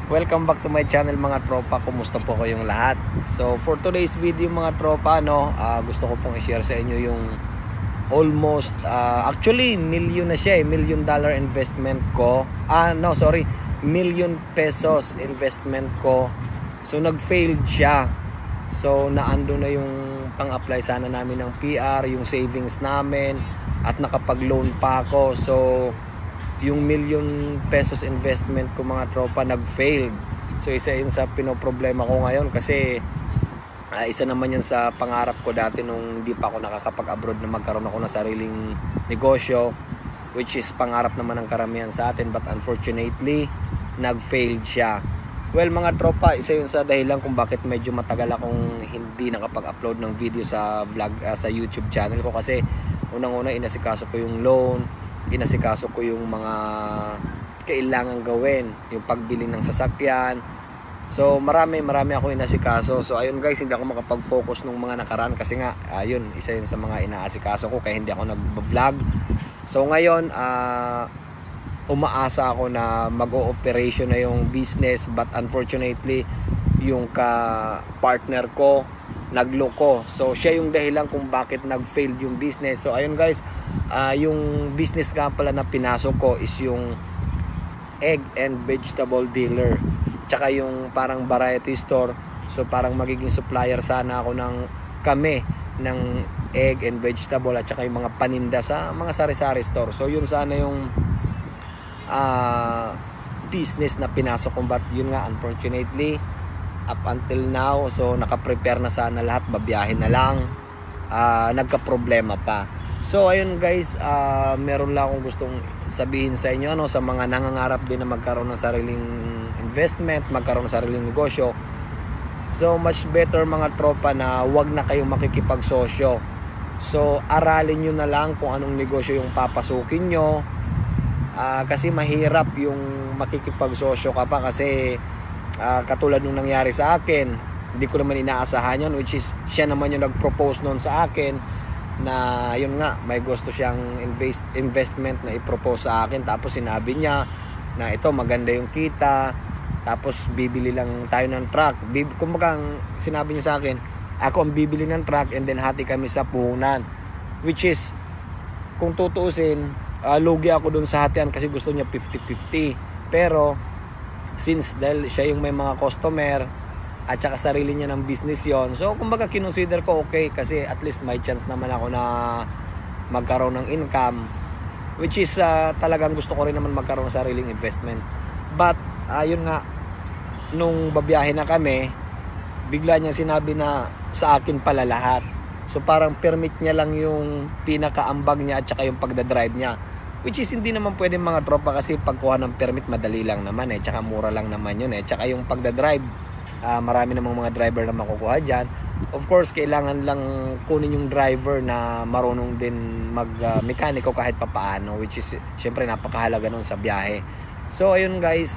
Welcome back to my channel mga tropa. Kumusta po kayong lahat? So for today's video mga tropa, gusto ko pong i-share sa inyo yung almost actually million na siya, $1 million investment ko. Million pesos investment ko. So nag-failed siya. So naando na yung pang-apply sana namin ng PR, yung savings namin, at nakapag-loan pa ako. So yung million pesos investment ko mga tropa nag-failed. So isa yun sa pinoproblema ko ngayon kasi isa naman yun sa pangarap ko dati nung hindi pa ako nakakapag-abroad na magkaroon ako ng sariling negosyo, which is pangarap naman ng karamihan sa atin, but unfortunately nag-failed siya. Well mga tropa, isa yun sa dahilan kung bakit medyo matagal akong hindi nakapag-upload ng video sa vlog, sa YouTube channel ko, kasi unang-una inasikaso ko yung loan, inasikaso ko yung mga kailangan gawin, yung pagbili ng sasakyan. So marami ako inasikaso. So ayun guys, hindi ako makapag-focus nung mga nakaraan kasi nga ayun, isa yun sa mga inaasikaso ko kaya hindi ako nag-vlog. So ngayon umaasa ako na mag-o-operation na yung business, but unfortunately yung ka-partner ko nagloko. So siya yung dahilan kung bakit nag-failed yung business. So ayun guys, yung business nga pala na pinasok ko is yung egg and vegetable dealer, tsaka yung parang variety store. So parang magiging supplier sana ako ng egg and vegetable at tsaka yung mga paninda sa mga sari-sari store. So yun sana yung business na pinasok ko, but yun nga unfortunately up until now, so naka-prepare na sana lahat, babiyahin na lang, nagka-problema pa. So ayun guys, meron lang akong gustong sabihin sa inyo, sa mga nangangarap din na magkaroon ng sariling investment, magkaroon ng sariling negosyo. So much better mga tropa na wag na kayong makikipagsosyo. So aralin nyo na lang kung anong negosyo yung papasukin nyo, kasi mahirap yung makikipagsosyo ka pa, kasi katulad nung nangyari sa akin, hindi ko naman inaasahan yun, which is siya naman yung nag-propose noon sa akin na yun nga, may gusto siyang investment na i-propose sa akin, tapos sinabi niya na ito maganda yung kita, tapos bibili lang tayo ng truck. Kumbaga sinabi niya sa akin, ako ang bibili ng truck and then hati kami sa puhunan, which is kung tutuusin, lugi ako dun sa hatian kasi gusto niya 50-50. Pero since dahil siya yung may mga customer at saka sarili niya ng business yon, so kumbaga kinonsider ko okay, kasi at least may chance naman ako na magkaroon ng income, which is talagang gusto ko rin naman magkaroon ng sariling investment. But yun nga, nung babiyahe na kami, bigla niya sinabi na sa akin pala lahat. So parang permit niya lang yung pinakaambag niya at saka yung pagdadrive niya, which is hindi naman pwede mga tropa, kasi pagkuha ng permit madali lang naman tsaka mura lang naman yun tsaka yung pagdadrive, marami namang mga driver na makukuha dyan. Of course kailangan lang kunin yung driver na marunong din mag mekaniko kahit papaano, which is syempre napakahalaga nun sa biyahe. So ayun guys,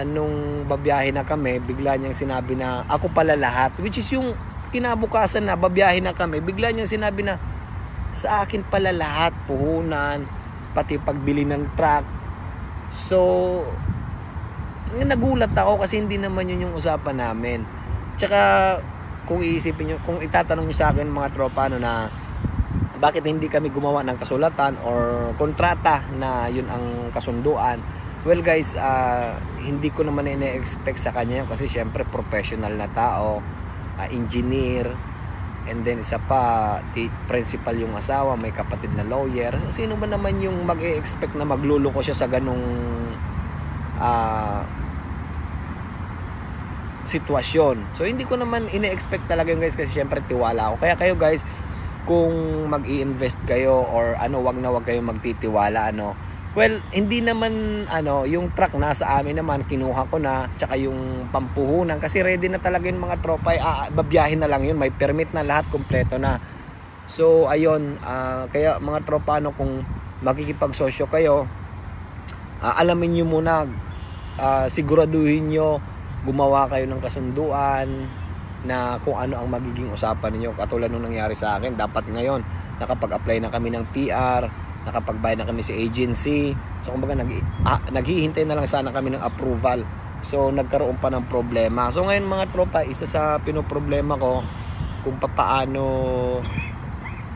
nung babiyahe na kami, bigla niyang sinabi na ako pala lahat, which is yung kinabukasan na babiyahe na kami, bigla niyang sinabi na sa akin pala lahat, puhunan, pati pagbili ng truck. So nagulat ako kasi hindi naman yun yung usapan namin. Tsaka kung iisipin nyo, kung itatanong nyo sa akin mga tropa na bakit hindi kami gumawa ng kasulatan or kontrata na yun ang kasunduan, well guys, hindi ko naman ina-expect sa kanya yun, kasi syempre professional na tao, engineer, and then isa pa principal yung asawa, may kapatid na lawyer. So sino ba naman yung mag-e-expect na magluloko siya sa ganung sitwasyon? So hindi ko naman ine-expect talaga yun guys, kasi syempre tiwala ako. Kaya kayo guys, kung mag-i-invest kayo or wag na wag kayo magtitiwala well, hindi naman yung truck nasa amin naman, kinuha ko na, tsaka yung pampuhunan kasi ready na talaga yung mga tropa, babiyahin na lang yun, may permit na lahat, kompleto na. So ayun, kaya mga tropa kung makikipagsosyo kayo, alamin nyo muna, siguraduhin nyo gumawa kayo ng kasunduan na kung ano ang magiging usapan niyo. Katulad nung nangyari sa akin, dapat ngayon nakapag-apply na kami ng PR, nakapagbayad na kami sa agency. So kumbaga naghihintay na lang sana kami ng approval So nagkaroon pa ng problema. So ngayon mga tropa, isa sa pinoproblema ko kung paano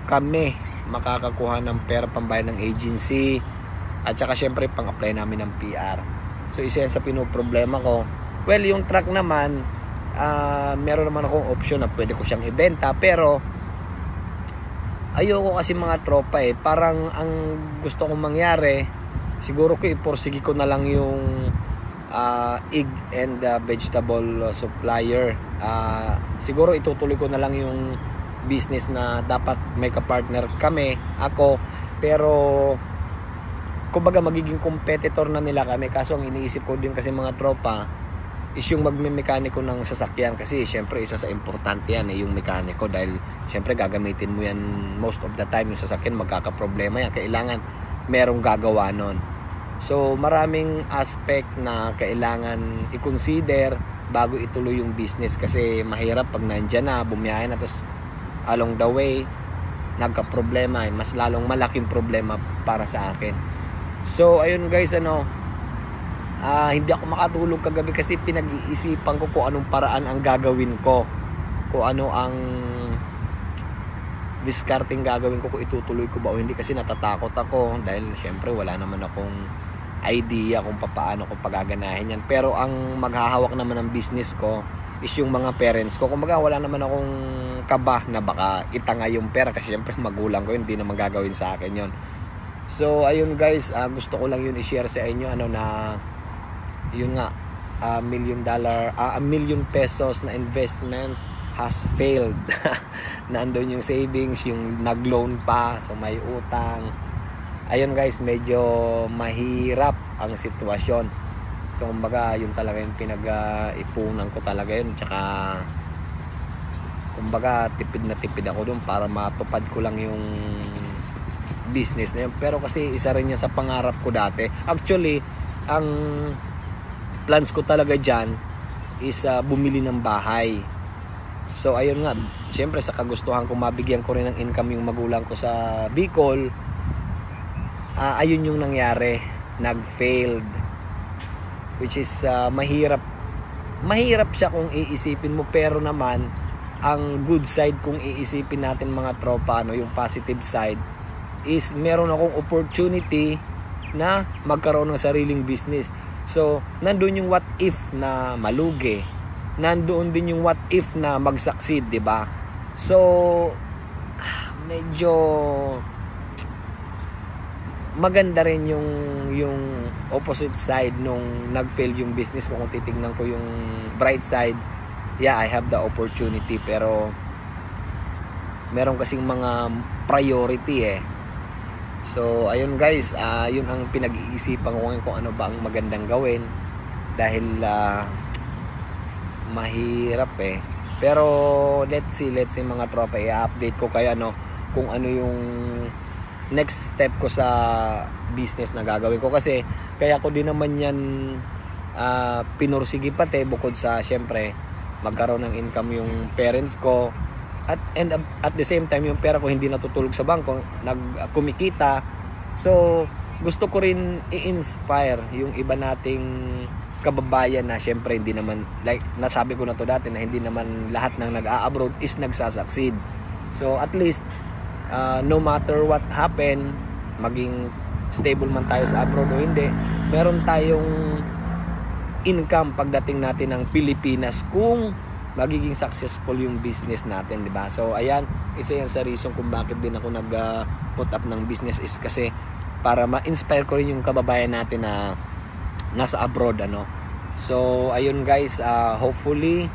kami makakakuha ng pera pambayad ng agency at saka syempre pang-apply namin ng PR. So isa yan sa pinoproblema ko. Well, yung truck naman, meron naman akong option na pwede ko siyang ibenta, pero ayoko kasi mga tropa parang ang gusto kong mangyari, siguro ko iporsige ko na lang yung egg and vegetable supplier. Siguro itutuloy ko na lang yung business na dapat may kapartner kami, ako, pero kumbaga magiging competitor na nila kami. Kaso ang iniisip ko din kasi mga tropa is yung magme-mekaniko ng sasakyan, kasi syempre isa sa importante yan yung mekaniko, dahil syempre gagamitin mo yan most of the time yung sasakyan, magkakaproblema yan, kailangan merong gagawa nun. So maraming aspect na kailangan i-consider bago ituloy yung business, kasi mahirap pag nandyan na, bumiyahe na, tapos along the way nagka-problema, mas lalong malaking problema para sa akin. So ayun guys, hindi ako makatulog kagabi kasi pinag-iisipan ko kung anong paraan ang gagawin ko, kung ano ang discarding gagawin ko, kung itutuloy ko ba o hindi, kasi natatakot ako dahil syempre wala naman akong idea kung paano ko pagaganahin yan. Pero ang maghahawak naman ng business ko is yung mga parents ko. Kumbaga wala naman akong kaba na baka itanga yung pera, kasi syempre magulang ko yun, hindi naman gagawin sa akin yun. So ayun guys, gusto ko lang yun i-share sa inyo, na yun nga, $1 million pesos na investment has failed. Nandun yung savings, yung nag-loan pa, so may utang. Ayun guys, medyo mahirap ang sitwasyon. So kumbaga yun talaga yung pinag-ipunan ko talaga yun, tsaka kumbaga tipid na tipid ako dun para matupad ko lang yung business na yun. Pero kasi isa rin yan sa pangarap ko dati. Actually, ang plans ko talaga dyan is bumili ng bahay. So ayun nga, syempre sa kagustuhan ko, mabigyan ko rin ng income yung magulang ko sa Bicol. Ayun yung nangyari, nag-failed, which is mahirap siya kung iisipin mo, pero naman ang good side kung iisipin natin mga tropa, yung positive side is meron akong opportunity na magkaroon ng sariling business. So nandun yung what if na malugi, nandoon din yung what if na mag-succeed, di ba? So medyo maganda rin yung opposite side nung nag-fail yung business ko. Kung titignan ko yung bright side, yeah, I have the opportunity, pero meron kasing mga priority So ayun guys, yun ang pinag-iisipan ko ngayon, kung ano ba ang magandang gawin, dahil mahirap pero let's see mga tropa, i-update ko kayo kung ano yung next step ko sa business na gagawin ko. Kasi kaya ko din naman yan pinursigi pati, bukod sa syempre magkaroon ng income yung parents ko, and at the same time yung pera ko hindi natutulog sa bangko, kumikita. So gusto ko rin i-inspire yung iba nating kababayan na syempre hindi naman, like nasabi ko na to dati, na hindi naman lahat ng nag-a-abroad is nagsasucceed. So at least no matter what happen, maging stable man tayo sa abroad o hindi, meron tayong income pagdating natin ng Pilipinas kung magiging successful yung business natin, di ba? So ayan, isa yan sa reason kung bakit din ako nag-put up ng business, is kasi para ma-inspire ko rin yung kababayan natin na nasa abroad, So ayun guys, hopefully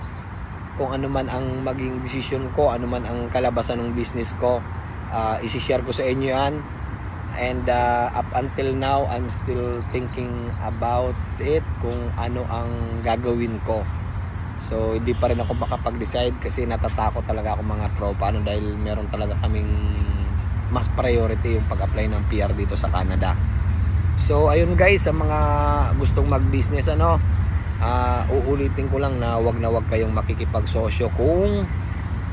kung ano man ang maging decision ko, ano man ang kalabasan ng business ko, isi-share ko sa inyo yan. And up until now, I'm still thinking about it, kung ano ang gagawin ko. So hindi pa rin ako makapag-decide kasi natatakot talaga ako mga tropa, dahil meron talaga kaming mas priority yung pag-apply ng PR dito sa Canada. So ayun guys, sa mga gustong mag-business, uulitin ko lang na wag kayong makikipagsosyo kung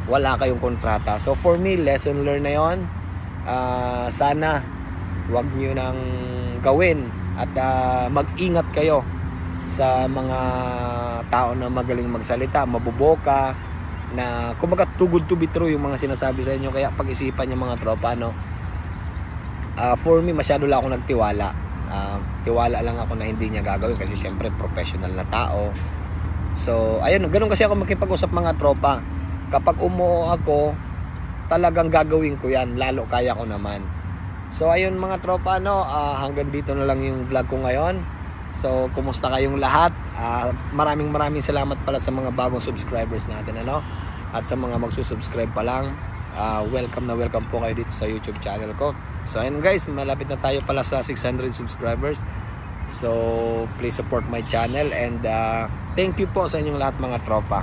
wala kayong kontrata. So for me, lesson learned na yon. Sana wag nyo nang gawin, at mag-ingat kayo sa mga tao na magaling magsalita, mabuboka, na kumbaga too good to be true yung mga sinasabi sa inyo. Kaya pag-isipan yung mga tropa, no. For me, masyado lang ako nagtiwala. Tiwala lang ako na hindi niya gagawin kasi syempre professional na tao. So ayun, ganun kasi ako makipag-usap mga tropa. Kapag umuo ako, talagang gagawin ko yan, lalo kaya ko naman. So ayun mga tropa, no, hanggang dito na lang yung vlog ko ngayon. So kumusta kayong lahat? Maraming salamat pala sa mga bagong subscribers natin, ano? At sa mga magsusubscribe pa lang, welcome po kayo dito sa YouTube channel ko. So ayun guys, malapit na tayo pala sa 600 subscribers. So please support my channel and thank you po sa inyong lahat mga tropa.